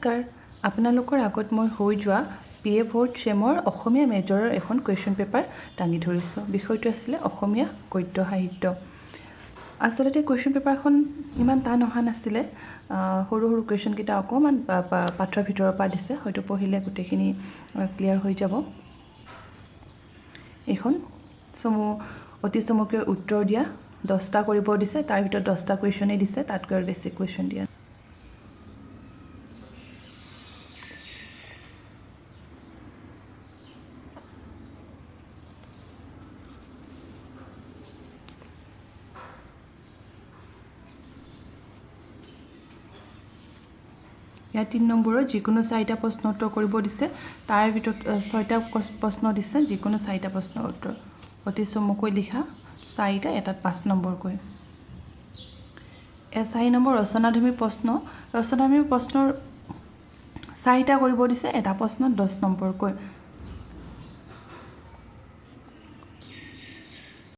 নমস্কাৰ আপোনালোকৰ আগত মই হৈ যোৱা পিএ ফ'ৰ্থ চেমৰ অসমীয়া মেজৰৰ এখন কুৱেশ্যন পেপাৰ দাঙি ধৰিছোঁ বিষয়টো আছিল অসমীয়া গদ্য সাহিত্য আসলতে কুৱেশ্যন পেপাৰখন ইমান টান অহা নাছিল সৰু সৰু কুৱেশ্যন কিটা অকমান পাঠৰ ভিতৰৰ পৰা দিছে হয়তো পঢ়িলে গোটেইখিনি ক্লিয়াৰ হৈ যাব এখন অতি চমুকৈ উত্তৰ দিয়া 10টা কৰিব দিছে তাৰ ভিতৰত 10টা কুৱেশ্যনই দিছে তাতকৈ আৰু বেছি কুৱেশ্যন দিয়া ইয়াত 3 নম্বৰৰ যিকোনো 4টা প্ৰশ্ন উত্তৰ কৰিব দিছে তাৰ ভিতৰত 6টা প্ৰশ্ন দিছে যিকোনো 4টা প্ৰশ্নৰ উত্তৰ অতি চমুকৈ লিখা 4টা এটাত 5 নম্বৰকৈ 4 নম্বৰ ৰচনাধৰ্মী প্ৰশ্নৰ 4টা কৰিব দিছে এটা প্ৰশ্নত 10 নম্বৰকৈ